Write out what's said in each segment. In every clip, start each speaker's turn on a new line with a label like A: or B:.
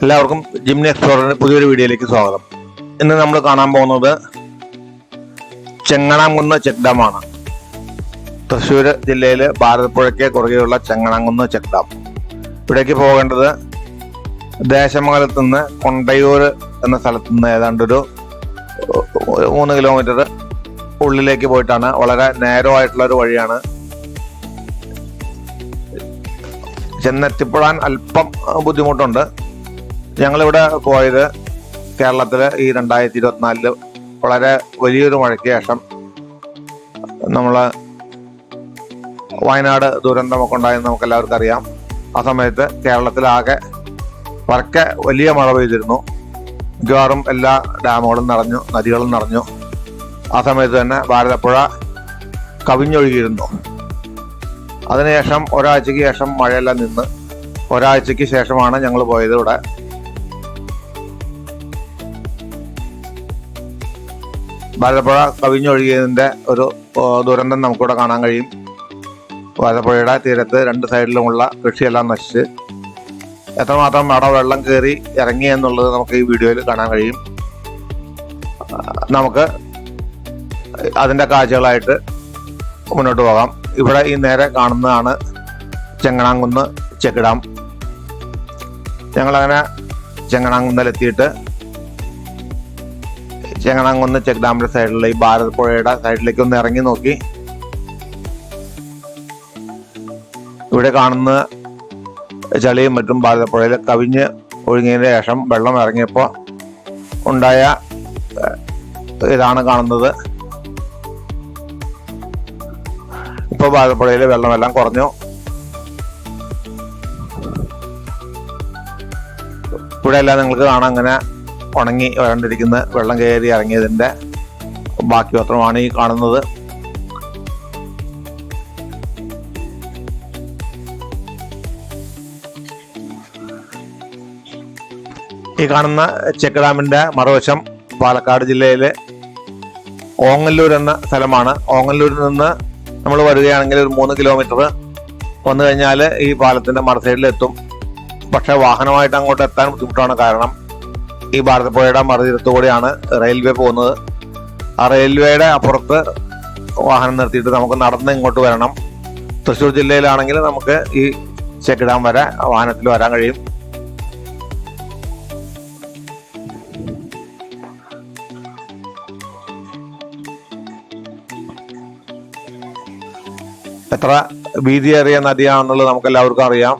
A: എല്ലാവർക്കും ജിംനി എക്സ്പ്ലോററിന്റെ പുതിയൊരു വീഡിയോയിലേക്ക് സ്വാഗതം. ഇന്ന് നമ്മൾ കാണാൻ പോകുന്നത് ചെങ്ങണാംകുന്ന് ചെക്ക് ഡാമാണ്. തൃശ്ശൂർ ജില്ലയിൽ ഭാരതപ്പുഴയ്ക്ക് കുറുകെയുള്ള ചെങ്ങണാംകുന്ന് ചെക്ക് ഡാം. ഇവിടേക്ക് പോകേണ്ടത് ദേശമംഗലത്ത് നിന്ന് കൊണ്ടയൂർ എന്ന സ്ഥലത്ത് നിന്ന് ഏതാണ്ടൊരു 3 കിലോമീറ്റർ ഉള്ളിലേക്ക് പോയിട്ടാണ്. വളരെ നേരോ ആയിട്ടുള്ള ഒരു വഴിയാണ്. ചെന്നെത്തിപ്പെടാൻ അല്പം ബുദ്ധിമുട്ടുണ്ട്. ഞങ്ങളിവിടെ പോയത് കേരളത്തിൽ ഈ 2024 വളരെ വലിയൊരു മഴയ്ക്ക് ശേഷം നമ്മൾ വയനാട് ദുരന്തമൊക്കെ ഉണ്ടായെന്ന് നമുക്ക് എല്ലാവർക്കും അറിയാം. ആ സമയത്ത് കേരളത്തിലാകെ പരക്കെ വലിയ മഴ പെയ്തിരുന്നു. മിക്കവാറും എല്ലാ ഡാമുകളും നിറഞ്ഞു, നദികളും നിറഞ്ഞു. ആ സമയത്ത് തന്നെ ഭാരതപ്പുഴ കവിഞ്ഞൊഴുകിയിരുന്നു. അതിനുശേഷം ഒരാഴ്ചയ്ക്ക് ശേഷം മഴയെല്ലാം നിന്ന് ഒരാഴ്ചയ്ക്ക് ശേഷമാണ് ഞങ്ങൾ പോയത്. ഇവിടെ ഭാരതപ്പുഴ കവിഞ്ഞൊഴുകിയതിൻ്റെ ഒരു ദുരന്തം നമുക്കിവിടെ കാണാൻ കഴിയും. ഭാരതപ്പുഴയുടെ തീരത്ത് 2 സൈഡിലുമുള്ള കൃഷിയെല്ലാം നശിച്ച് എത്രമാത്രം അവിടെ വെള്ളം കയറി ഇറങ്ങി എന്നുള്ളത് നമുക്ക് ഈ വീഡിയോയിൽ കാണാൻ കഴിയും. നമുക്ക് അതിൻ്റെ കാഴ്ചകളായിട്ട് മുന്നോട്ട് പോകാം. ഇവിടെ ഈ നേരെ കാണുന്നതാണ് ചെങ്ങണാംകുന്ന് ചെക്ക് ഡാം. ഞങ്ങളങ്ങനെ ചെങ്ങണാംകുന്നിലെത്തിയിട്ട് ചെങ്ങണാംകുന്ന് ചെക്ക് ഡാമിന്റെ സൈഡിലുള്ള ഈ ഭാരതപ്പുഴയുടെ സൈഡിലേക്ക് ഒന്ന് ഇറങ്ങി നോക്കി. ഇവിടെ കാണുന്ന ചളിയും മറ്റും ഭാരതപ്പുഴയിൽ കവിഞ്ഞ് ഒഴുകിയതിന് ശേഷം വെള്ളം ഇറങ്ങിയപ്പോൾ ഉണ്ടായ ഇതാണ് കാണുന്നത്. ഇപ്പോൾ ഭാരതപ്പുഴയിൽ വെള്ളമെല്ലാം കുറഞ്ഞു. ഇവിടെ എല്ലാം നിങ്ങൾക്ക് കാണാം അങ്ങനെ ഉണങ്ങി വരണ്ടിരിക്കുന്ന വെള്ളം കയറി ഇറങ്ങിയതിൻ്റെ ബാക്കി പത്രമാണ് ഈ കാണുന്നത്. ഈ കാണുന്ന ചെക്ക് ഡാമിന്റെ മറുവശം പാലക്കാട് ജില്ലയിലെ ഓങ്ങല്ലൂർ എന്ന സ്ഥലമാണ്. ഓങ്ങല്ലൂരിൽ നിന്ന് നമ്മൾ വരികയാണെങ്കിൽ ഒരു 3 കിലോമീറ്റർ വന്നു കഴിഞ്ഞാൽ ഈ പാലത്തിന്റെ മറുസൈഡിലെത്തും. പക്ഷെ വാഹനമായിട്ട് അങ്ങോട്ട് എത്താൻ ബുദ്ധിമുട്ടാണ്. കാരണം ഈ ഭാരതപ്പുഴയുടെ മറുതീരത്തു കൂടിയാണ് റെയിൽവേ പോകുന്നത്. ആ റെയിൽവേയുടെ അപ്പുറത്ത് വാഹനം നിർത്തിയിട്ട് നമുക്ക് നടന്ന് ഇങ്ങോട്ട് വരണം. തൃശ്ശൂർ ജില്ലയിലാണെങ്കിൽ നമുക്ക് ഈ ചെക്ക് ഡാം വരെ വാഹനത്തിൽ വരാൻ കഴിയും. എത്ര വീതിയേറിയ നദിയാണെന്നുള്ളത് നമുക്ക് എല്ലാവർക്കും അറിയാം.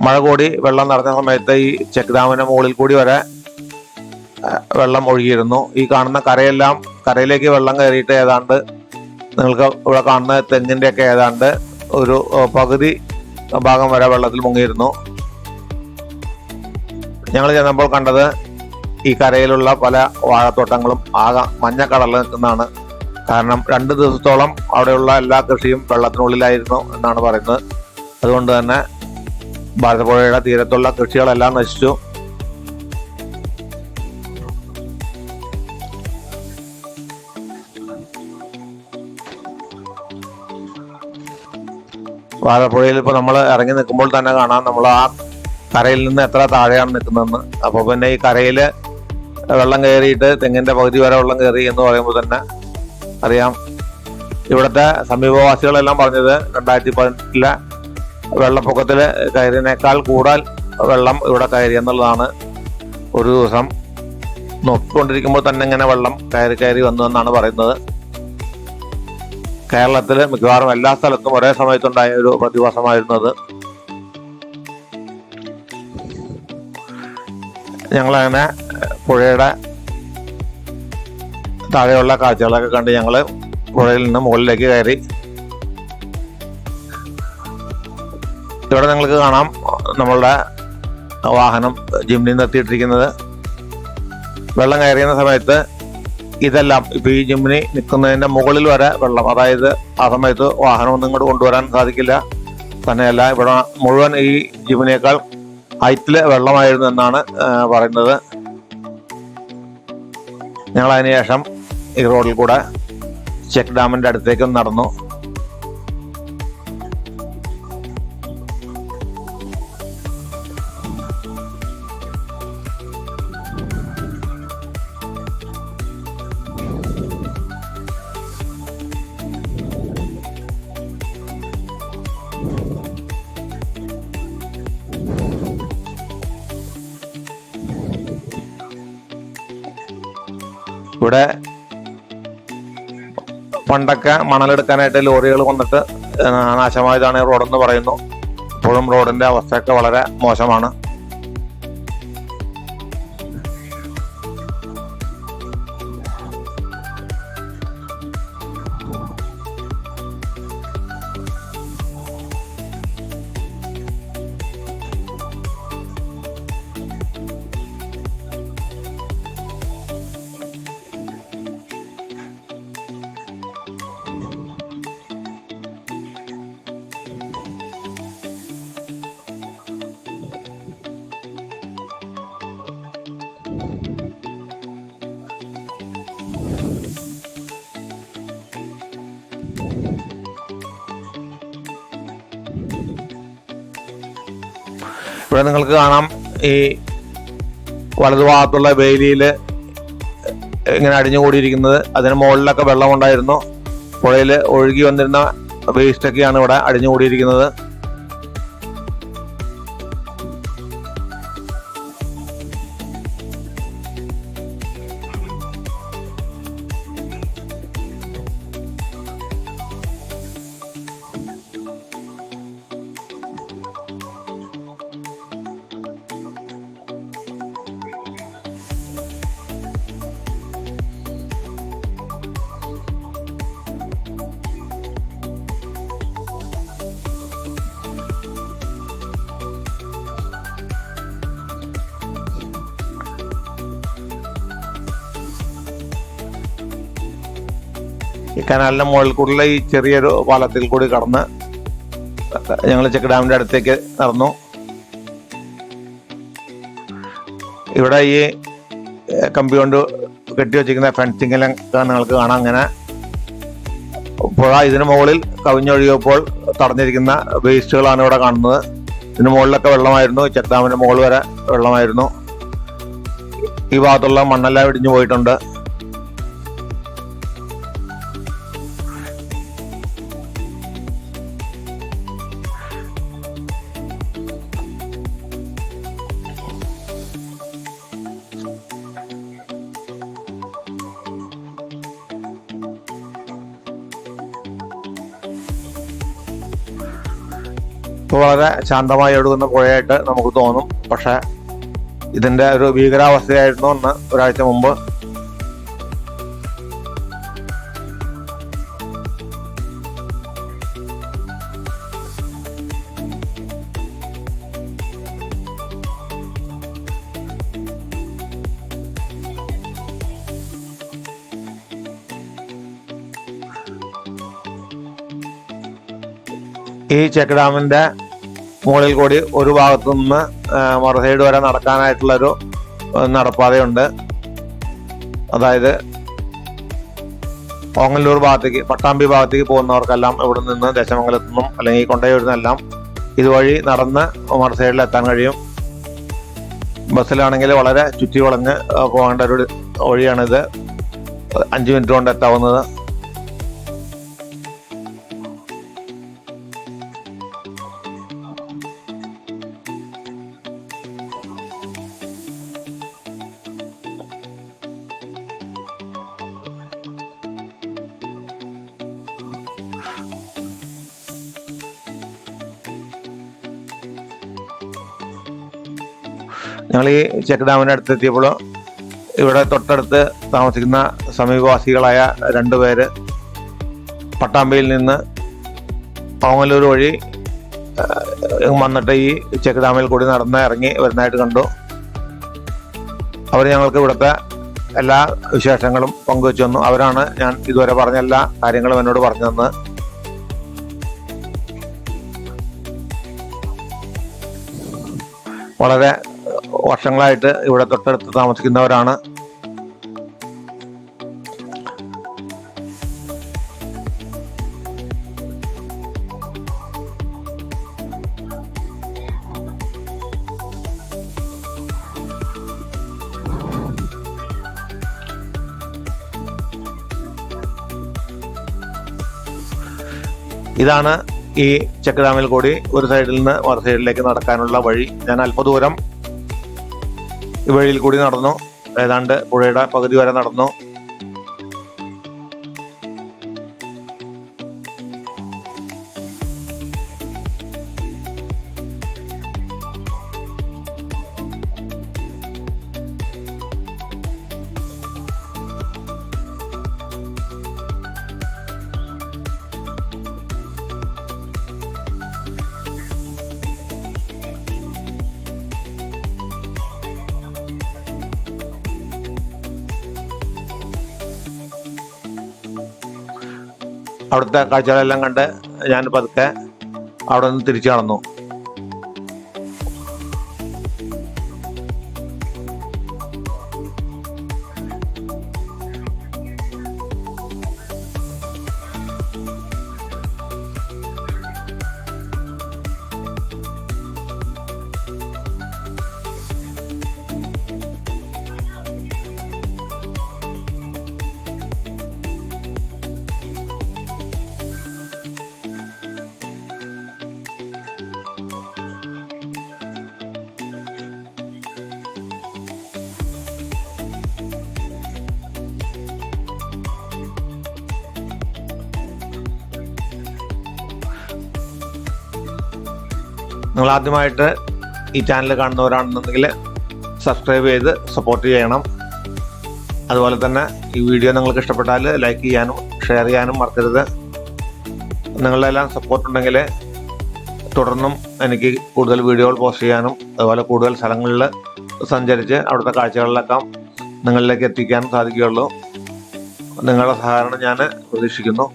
A: മഴ കൂടി വെള്ളം നിറഞ്ഞ സമയത്ത് ഈ ചെക്ക് ഡാമിന്റെ മുകളിൽ കൂടി വരെ വെള്ളം ഒഴുകിയിരുന്നു. ഈ കാണുന്ന കരയിലേക്ക് വെള്ളം കയറിയിട്ട് ഏതാണ്ട് നിങ്ങൾക്ക് ഇവിടെ കാണുന്ന തെങ്ങിൻ്റെയൊക്കെ ഏതാണ്ട് ഒരു പകുതി ഭാഗം വരെ വെള്ളത്തിൽ മുങ്ങിയിരുന്നു. ഞങ്ങൾ ചെന്നപ്പോൾ കണ്ടത് ഈ കരയിലുള്ള പല വാഴത്തോട്ടങ്ങളും ആകെ മഞ്ഞക്കടലിൽ നിൽക്കുന്നതാണ്. കാരണം 2 ദിവസത്തോളം അവിടെയുള്ള എല്ലാ കൃഷിയും വെള്ളത്തിനുള്ളിലായിരുന്നു എന്നാണ് പറയുന്നത്. അതുകൊണ്ട് തന്നെ ഭാരതപ്പുഴയുടെ തീരത്തുള്ള കൃഷികളെല്ലാം നശിച്ചു. ഭാരതപ്പുഴയിൽ ഇപ്പോൾ നമ്മൾ ഇറങ്ങി നിൽക്കുമ്പോൾ തന്നെ കാണാം നമ്മൾ ആ കരയിൽ നിന്ന് എത്ര താഴെയാണ് നിൽക്കുന്നതെന്ന്. അപ്പോൾ പിന്നെ ഈ കരയിൽ വെള്ളം കയറിയിട്ട് തെങ്ങിൻ്റെ പകുതി വരെ വെള്ളം കയറി എന്ന് പറയുമ്പോൾ തന്നെ അറിയാം. ഇവിടുത്തെ സമീപവാസികളെല്ലാം പറഞ്ഞത് 2018 വെള്ളപ്പൊക്കത്തിൽ കയറിയതിനേക്കാൾ കൂടുതൽ വെള്ളം ഇവിടെ കയറി എന്നുള്ളതാണ്. ഒരു ദിവസം നോക്കിക്കൊണ്ടിരിക്കുമ്പോൾ തന്നെ ഇങ്ങനെ വെള്ളം കയറി വന്നു എന്നാണ് പറയുന്നത്. കേരളത്തിൽ മിക്കവാറും എല്ലാ സ്ഥലത്തും ഒരേ സമയത്തുണ്ടായ ഒരു പ്രതിഭാസമായിരുന്നത്. ഞങ്ങളങ്ങനെ പുഴയുടെ താഴെയുള്ള കാഴ്ചകളൊക്കെ കണ്ട് ഞങ്ങൾ പുഴയിൽ നിന്ന് മുകളിലേക്ക് കയറി. ഇവിടെ നിങ്ങൾക്ക് കാണാം നമ്മളുടെ വാഹനം ജിംനി നിർത്തിയിട്ടിരിക്കുന്നത്. വെള്ളം കയറിയുന്ന സമയത്ത് ഇതെല്ലാം ഇപ്പം ഈ ജിംനി നിൽക്കുന്നതിൻ്റെ മുകളിൽ വരെ വെള്ളം. അതായത് ആ സമയത്ത് വാഹനം ഒന്നും ഇങ്ങോട്ട് കൊണ്ടുവരാൻ സാധിക്കില്ല. തന്നെയല്ല ഇവിടെ മുഴുവൻ ഈ ജിംനിയേക്കാൾ ഹൈറ്റിൽ വെള്ളമായിരുന്നു എന്നാണ് പറയുന്നത്. ഞങ്ങൾ അതിനുശേഷം ഈ റോഡിൽ കൂടെ ചെക്ക് ഡാമിൻ്റെ അടുത്തേക്ക് നടന്നു. ഇവിടെ പണ്ടൊക്കെ മണലെടുക്കാനായിട്ട് ലോറികൾ വന്നിട്ട് നാശമായതാണ് റോഡെന്ന് പറയുന്നു. ഇപ്പോഴും റോഡിന്റെ അവസ്ഥയൊക്കെ വളരെ മോശമാണ്. ഇവിടെ നിങ്ങൾക്ക് കാണാം ഈ വലതുഭാഗത്തുള്ള വേലിയിൽ ഇങ്ങനെ അടിഞ്ഞുകൂടിയിരിക്കുന്നത്. അതിന് മുകളിലൊക്കെ വെള്ളമുണ്ടായിരുന്നു. പുഴയിൽ ഒഴുകി വന്നിരുന്ന വേസ്റ്റൊക്കെയാണ് ഇവിടെ അടിഞ്ഞുകൂടിയിരിക്കുന്നത്. ഈ കനാലിന്റെ മുകളിൽ കൂടിയുള്ള ഈ ചെറിയൊരു പാലത്തിൽ കൂടി കടന്ന് ഞങ്ങൾ ചെക്ക് ഡാമിന്റെ അടുത്തേക്ക് നടന്നു. ഇവിടെ ഈ കമ്പി കൊണ്ട് കെട്ടിവെച്ചിരിക്കുന്ന ഫെൻസിങ്ങെല്ലാം നിങ്ങൾക്ക് കാണാം. അങ്ങനെ പുഴ ഇതിന് മുകളിൽ കവിഞ്ഞൊഴുകിയപ്പോൾ തടഞ്ഞിരിക്കുന്ന വേസ്റ്റുകളാണ് ഇവിടെ കാണുന്നത്. ഇതിന് മുകളിലൊക്കെ വെള്ളമായിരുന്നു. ചെക്ക് ഡാമിന്റെ മുകളിൽ വരെ വെള്ളമായിരുന്നു. ഈ ഭാഗത്തുള്ള മണ്ണെല്ലാം ഇടിഞ്ഞു പോയിട്ടുണ്ട്. ഇപ്പോൾ വളരെ ശാന്തമായി ഒഴുകുന്ന പുഴയായിട്ട് നമുക്ക് തോന്നും. പക്ഷെ ഇതിന്റെ ഒരു ഭീകരാവസ്ഥയായിരുന്നു അന്ന് ഒരാഴ്ച മുമ്പ്. ഈ ചെക്ക് ഡാമിന്റെ മുകളിൽ കൂടി ഒരു ഭാഗത്തു നിന്ന് മറു സൈഡ് വരെ നടക്കാനായിട്ടുള്ളൊരു നടപ്പാതയുണ്ട്. അതായത് ഓങ്ങല്ലൂർ ഭാഗത്തേക്ക്, പട്ടാമ്പി ഭാഗത്തേക്ക് പോകുന്നവർക്കെല്ലാം ഇവിടെ നിന്ന് ദേശമംഗലത്തു നിന്നും അല്ലെങ്കിൽ കൊണ്ടോയൂരിൽ നിന്നെല്ലാം ഇതുവഴി നടന്ന് മറു സൈഡിൽ എത്താൻ കഴിയും. ബസ്സിലാണെങ്കിൽ വളരെ ചുറ്റി വളഞ്ഞ് പോകേണ്ട ഒരു വഴിയാണിത്. 5 മിനിറ്റ് കൊണ്ട് എത്താവുന്നത്. ഞങ്ങൾ ഈ ചെക്ക് ഡാമിൻ്റെ അടുത്തെത്തിയപ്പോൾ ഇവിടെ തൊട്ടടുത്ത് താമസിക്കുന്ന സമീപവാസികളായ 2 പേര് പട്ടാമ്പിയിൽ നിന്ന് ഓങ്ങല്ലൂർ വഴി വന്നിട്ട് ഈ ചെക്ക് ഡാമിൽ കൂടി നടന്ന് ഇറങ്ങി വരുന്നതായിട്ട് കണ്ടു. അവർ ഞങ്ങൾക്ക് ഇവിടുത്തെ എല്ലാ വിശേഷങ്ങളും പങ്കുവെച്ചു തന്നു. അവരാണ് ഞാൻ ഇതുവരെ പറഞ്ഞ എല്ലാ കാര്യങ്ങളും എന്നോട് പറഞ്ഞു തന്നത്. വളരെ വർഷങ്ങളായിട്ട് ഇവിടെ തൊട്ടടുത്ത് താമസിക്കുന്നവരാണ്. ഇതാണ് ഈ ചെക്ക് ഡാമിൽ കൂടി ഒരു സൈഡിൽ നിന്ന് മറു സൈഡിലേക്ക് നടക്കാനുള്ള വഴി. ഞാൻ അല്പദൂരം ഈ വഴിയിൽ കൂടി നടന്നു, ഏതാണ്ട് പുഴയുടെ പകുതി വരെ നടന്നു. അവിടുത്തെ കാഴ്ചകളെല്ലാം കണ്ട് ഞാൻ പതുക്കെ അവിടെ നിന്ന് തിരിച്ചു നടന്നു. നിങ്ങൾ ആദ്യമായിട്ട് ഈ ചാനൽ കാണുന്നവരാണെന്നുണ്ടെങ്കിൽ സബ്സ്ക്രൈബ് ചെയ്ത് സപ്പോർട്ട് ചെയ്യണം. അതുപോലെ തന്നെ ഈ വീഡിയോ നിങ്ങൾക്ക് ഇഷ്ടപ്പെട്ടാൽ ലൈക്ക് ചെയ്യാനും ഷെയർ ചെയ്യാനും മറക്കരുത്. നിങ്ങളുടെ എല്ലാം സപ്പോർട്ട് ഉണ്ടെങ്കിൽ തുടർന്നും എനിക്ക് കൂടുതൽ വീഡിയോകൾ പോസ്റ്റ് ചെയ്യാനും അതുപോലെ കൂടുതൽ സ്ഥലങ്ങളിൽ സഞ്ചരിച്ച് അവിടുത്തെ കാഴ്ചകളിലൊക്കെ നിങ്ങളിലേക്ക് എത്തിക്കാനും സാധിക്കുകയുള്ളൂ. നിങ്ങളുടെ സഹകരണം ഞാൻ പ്രതീക്ഷിക്കുന്നു.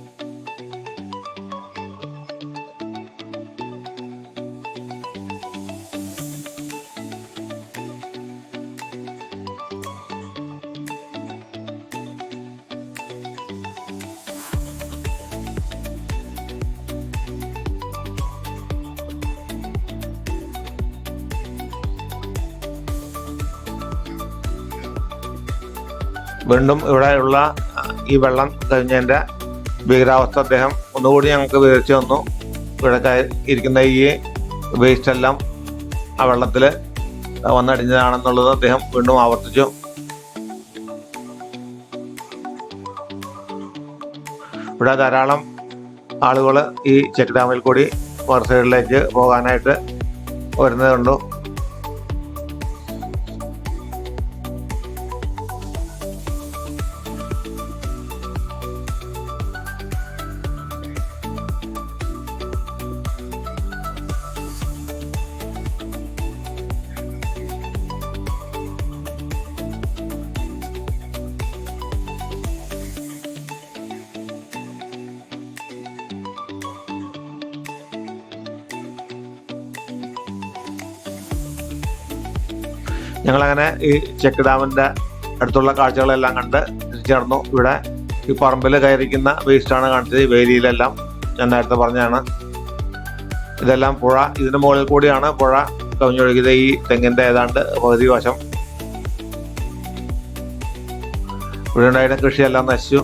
A: വീണ്ടും ഇവിടെയുള്ള ഈ വെള്ളം കഴിഞ്ഞതിൻ്റെ ഭീകരാവസ്ഥ അദ്ദേഹം ഒന്നുകൂടി ഞങ്ങൾക്ക് വിവരിച്ചു തന്നു. ഇവിടെ ഇരിക്കുന്ന ഈ വേസ്റ്റ് എല്ലാം ആ വെള്ളത്തിൽ വന്നടിഞ്ഞതാണെന്നുള്ളത് അദ്ദേഹം വീണ്ടും ആവർത്തിച്ചു. ഇവിടെ ധാരാളം ആളുകൾ ഈ ചെക്ക് ഡാമിൽ കൂടി മറു സൈഡിലേക്ക് പോകാനായിട്ട് വരുന്നതുണ്ട്. ഞങ്ങളങ്ങനെ ഈ ചെക്ക് ഡാമിൻ്റെ അടുത്തുള്ള കാഴ്ചകളെല്ലാം കണ്ട് തിരിച്ചു നടന്നു. ഇവിടെ ഈ പറമ്പിൽ കയറിക്കുന്ന വേസ്റ്റാണ് കാണിച്ചത്. ഈ വേലിയിലെല്ലാം ഞാൻ നേരത്തെ പറഞ്ഞതാണ്. ഇതെല്ലാം പുഴ, ഇതിന് മുകളിൽ കൂടിയാണ് പുഴ കവിഞ്ഞൊഴുകിയത്. ഈ തെങ്ങിൻ്റെ ഏതാണ്ട് പകുതി വശം ഇവിടെ ഉണ്ടായിരുന്ന കൃഷിയെല്ലാം നശിച്ചു.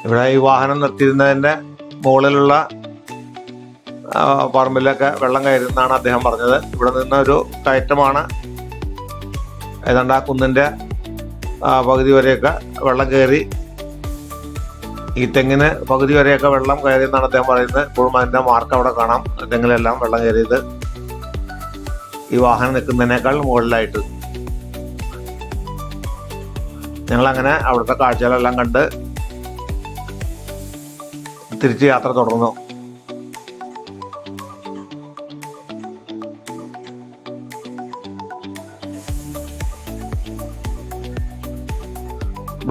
A: ഇവിടെ ഈ വാഹനം നിർത്തിയിരുന്നതിൻ്റെ മുകളിലുള്ള പറമ്പിലൊക്കെ വെള്ളം കയറുന്നതാണ് അദ്ദേഹം പറഞ്ഞത്. ഇവിടെ നിന്ന് ഒരു കയറ്റമാണ്, ഏതാണ്ട് ആ കുന്നിൻ്റെ പകുതി വരെയൊക്കെ വെള്ളം കയറി. ഈ തെങ്ങിന് പകുതി വരെയൊക്കെ വെള്ളം കയറിയെന്നാണ് അദ്ദേഹം പറയുന്നത്. ഇപ്പോഴും അതിൻ്റെ മാർക്ക് അവിടെ കാണാം, തെങ്ങിലെല്ലാം വെള്ളം കയറിയത് ഈ വാഹനം നിൽക്കുന്നതിനേക്കാൾ മുകളിലായിട്ട്. ഞങ്ങളങ്ങനെ അവിടുത്തെ കാഴ്ചകളെല്ലാം കണ്ട് തിരിച്ച് യാത്ര തുടർന്നു.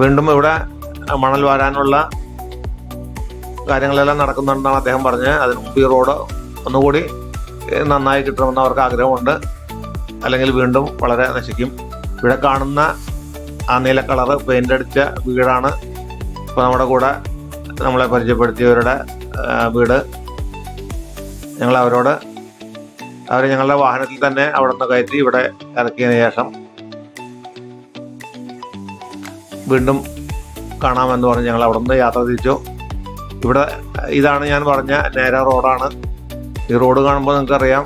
A: വീണ്ടും ഇവിടെ മണൽ വാരാനുള്ള കാര്യങ്ങളെല്ലാം നടക്കുന്നുണ്ടെന്നാണ് അദ്ദേഹം പറഞ്ഞത്. അതിന് മുമ്പ് ഈ റോഡ് ഒന്നുകൂടി നന്നായി കിട്ടണമെന്ന് അവർക്ക് ആഗ്രഹമുണ്ട്, അല്ലെങ്കിൽ വീണ്ടും വളരെ നശിക്കും. ഇവിടെ കാണുന്ന ആ നീല കളറ് പെയിൻ്റ് അടിച്ച വീടാണ് ഇപ്പോൾ നമ്മുടെ കൂടെ നമ്മളെ പരിചയപ്പെടുത്തിയവരുടെ വീട്. ഞങ്ങൾ അവരെ ഞങ്ങളുടെ വാഹനത്തിൽ തന്നെ അവിടെ നിന്ന് കയറ്റി ഇവിടെ ഇറക്കിയതിന് ശേഷം വീണ്ടും കാണാമെന്ന് പറഞ്ഞ് ഞങ്ങൾ അവിടെ നിന്ന് യാത്ര തിരിച്ചു. ഇവിടെ ഇതാണ് ഞാൻ പറഞ്ഞ നേര റോഡാണ്. ഈ റോഡ് കാണുമ്പോൾ നിങ്ങൾക്കറിയാം,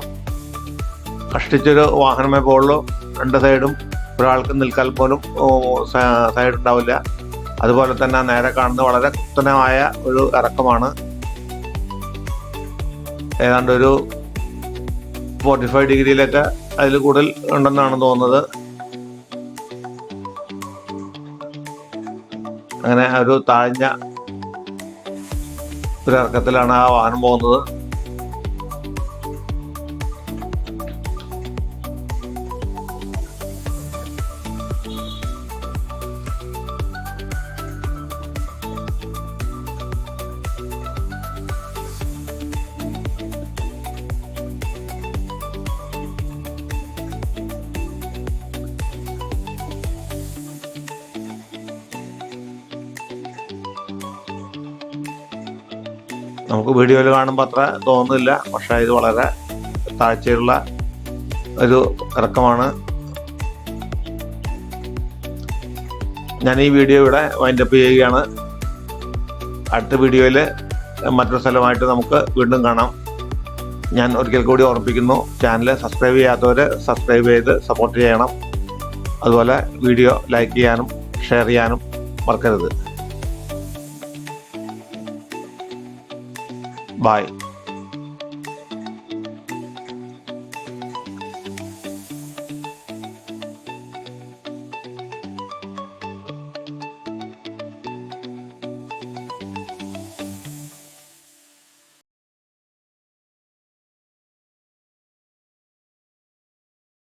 A: കഷ്ടിച്ചൊരു വാഹനമേ പോകുള്ളൂ. രണ്ട് സൈഡും ഒരാൾക്ക് നിൽക്കാൻ പോലും സൈഡ് ഉണ്ടാവില്ല. അതുപോലെ തന്നെ നേരെ കാണുന്നത് വളരെ കുത്തനമായ ഒരു ഇറക്കമാണ്. ഏതാണ്ട് ഒരു 45 ഡിഗ്രിയിലൊക്കെ അതിൽ കൂടുതൽ ഉണ്ടെന്നാണ് തോന്നുന്നത്. അങ്ങനെ ഒരു താഴ്ന്ന ഒരു ഇറക്കത്തിലാണ് ആ വാഹനം പോകുന്നത്. നമുക്ക് വീഡിയോയിൽ കാണുമ്പോൾ അത്ര തോന്നുന്നില്ല, പക്ഷേ ഇത് വളരെ താഴ്ചയുള്ള ഒരു ഇറക്കമാണ്. ഞാൻ ഈ വീഡിയോ ഇവിടെ വൈൻഡപ്പ് ചെയ്യുകയാണ്. അടുത്ത വീഡിയോയിൽ മറ്റൊരു സ്ഥലമായിട്ട് നമുക്ക് വീണ്ടും കാണാം. ഞാൻ ഒരിക്കൽ കൂടി ഓർമ്മിപ്പിക്കുന്നു, ചാനൽ സബ്സ്ക്രൈബ് ചെയ്യാത്തവർ സബ്സ്ക്രൈബ് ചെയ്ത് സപ്പോർട്ട് ചെയ്യണം. അതുപോലെ വീഡിയോ ലൈക്ക് ചെയ്യാനും ഷെയർ ചെയ്യാനും മറക്കരുത്. Bye.